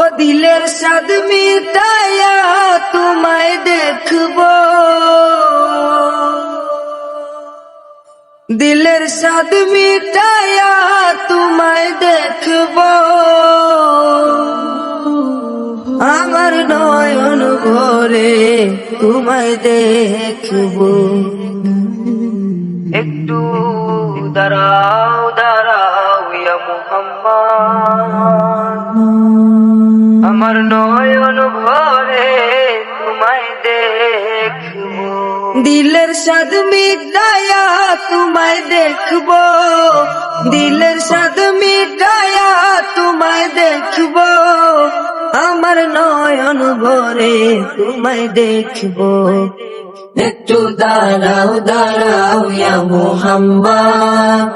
ও দিলের স্বাদ মিটায়া তোমায় দেখবো, দিলের স্বাদ মিটায়া তোমায় দেখবো, আমার নয়ন ভরে তোমায় দেখবো। একটু দাঁড়াও দাঁড়াও ইয়া মুহাম্মদ, আমার নয়ন ভরে তোমায় দেখবো, দিলের স্বাদ মিটায়া তোমায় দেখবো, দিলের স্বাদ মিটায়া তোমায় দেখবো, আমার নয়ন ভরে তোমায় দেখবো। একটু দাঁড়াও দাঁড়াও ইয়া মুহাম্মদ,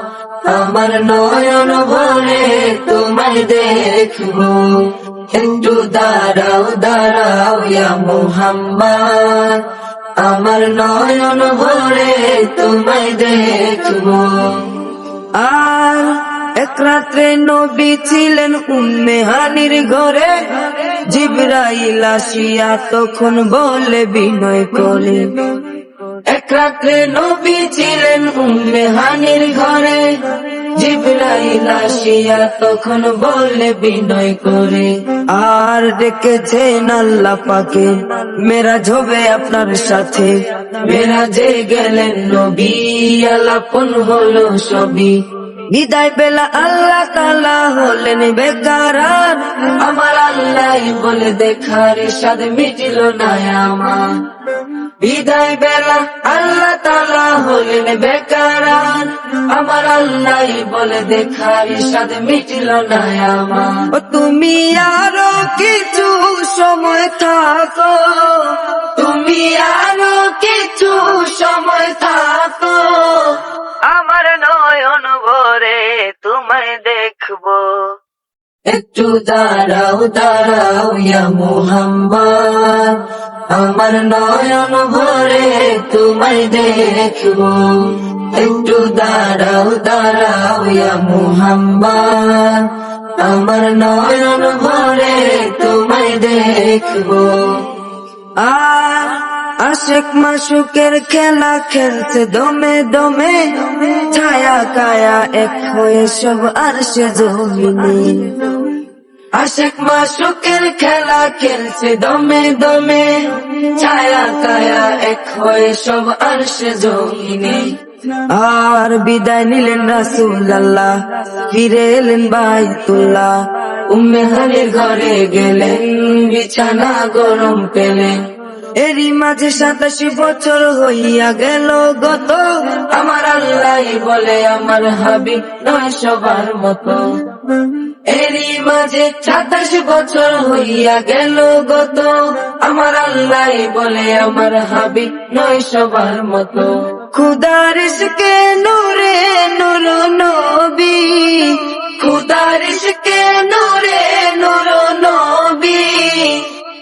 আমার নয়ন ভরে তোমায় দেখবো। একটু দাঁড়াও দাঁড়াও ইয়া মুহাম্মদ, আমার নয়ন ভরে তোমায় দেখবো। আর এক রাত্রে নবী ছিলেন উম্মে হানির ঘরে, জিবরাইল আসিয়া তখন বলে বিনয় করে। এক রাত্রে নবী ছিলেন উম্মে হানির ঘরে, জিবরাইল আসিয়া তখন বলে বিনয় করে। আর ডেকেছেন আল্লাহ পাকে মেরাজ হবে আপনার সাথে, মেরাজে গেলেন নবী আলাপন হলো সবই। বিদায় বেলা আল্লাহ তাআলা হলেন বেকারার, আমার আল্লাহ বলে দেখার স্বাদ মিটিল না আমার। বিদায় বেলা আল্লাহ তাআলা হলেন বেকারার, আমার আল্লাহ বলে দেখার স্বাদ মিটিল না আমার। ও তুমি আরো কিছু সময় থাকো, তুমি আরো কিছু সময় থাকো, আমার নয়ন ভরে তোমায় দেখবো। একটু দাঁড়াও দাঁড়াও ইয়া মুহাম্মদ, আমার নয়ন ভরে তোমায় দেখবো। একটু দাঁড়াও দাঁড়াও ইয়া মুহাম্মদ, আমার নয়ন ভরে তোমায় দেখবো। আর আশেক মাশুকের খেলা খেলছে দমে দমে, ছায়া কায়া এক হয়ে সব আরশে জমিনে। আশেক মাশুকের খেলা খেলছে দমে দমে, ছায়া কায়া এক হয়ে সব আরশে জমিনে। আর বিদায় নিলেন রাসূলুল্লাহ, ফিরে এলেন বাইতুল্লাহ, উম্মে হানির ঘরে গেলেন, বিছানা গরম পেলেন। এরই মাঝে 27 বছর হইয়া গেল গত, আমার আল্লাহ বলে আমার হাবিব নয় সবার মতো। এরই মাঝে 27 বছর হইয়া গেল গত, আমার আল্লাহ বলে আমার হাবিব নয় সবার মতো। খুদার ইশকে নূরে নূর নবী, খুদার ইশকে নূরে নূর নবী,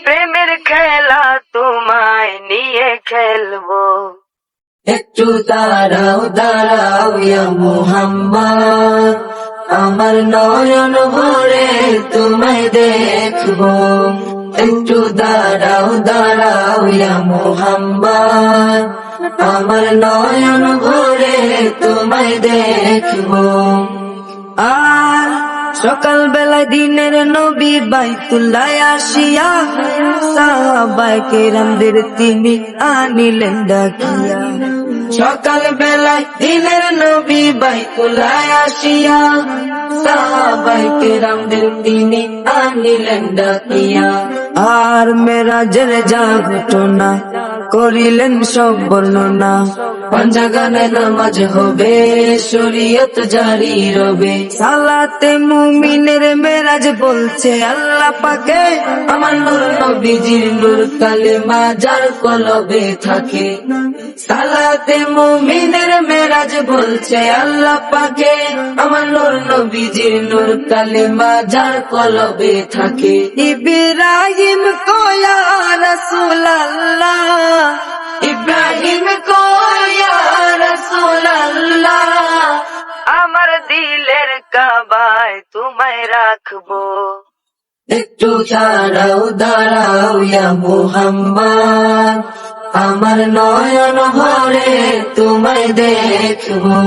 প্রেমের খেলা তোমায় নিয়ে খেলবো। একটু দাঁড়াও দাঁড়াও ইয়া মুহাম্মদ, আমার নয়ন ভরে তোমায় দেখবো। একটু দাঁড়াও দাঁড়াও ইয়া মুহাম্মদ, আমার নয়ন ভরে তোমায় দেখবো। আর সকাল বেলায় দিনের নবী বাইতুল্লাহ আসিয়া, সাহাবায়ে কেরামদের তিনি আনিলেন ডাকিয়া। সকাল বেলায় দিনের নবী বাইতুল্লাহ আসিয়া, সাহাবায়ে কেরামদের তিনি আনিলেন ডাকিয়া। আর মেরাজের যা ঘটনা করিলেন সব বর্ণনা, পাঞ্জাগানে নামাজ হবে শরীয়ত জারি রবে। সালাতে মুমিনের মেরাজ বলছে আল্লাহ পাকে, আমার নূর নবীজির নূর কালেমা যার কলবে থাকে। সালাতে মুমিনের মেরাজ বলছে আল্লাহ পাকে, আমার নূর নবীজির নূর কালেমা যার কলবে থাকে। ইব্রাহিম কো ইয়া রাসূলুল্লাহ, ইব্রাহিম কো ইয়া রাসূলুল্লাহ, আমার দিলের কাবায় তোমায় রাখবো। একটু দাঁড়াও দাঁড়াও ইয়া মুহাম্মদ, আমার নয়ন ভরে তোমায় দেখবো।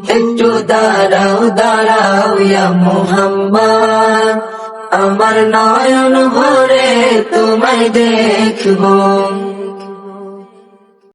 একটু দাঁড়াও দাঁড়াও ইয়া মুহাম্মদ, আমার নয়ন ভরে তোমায় দেখবো।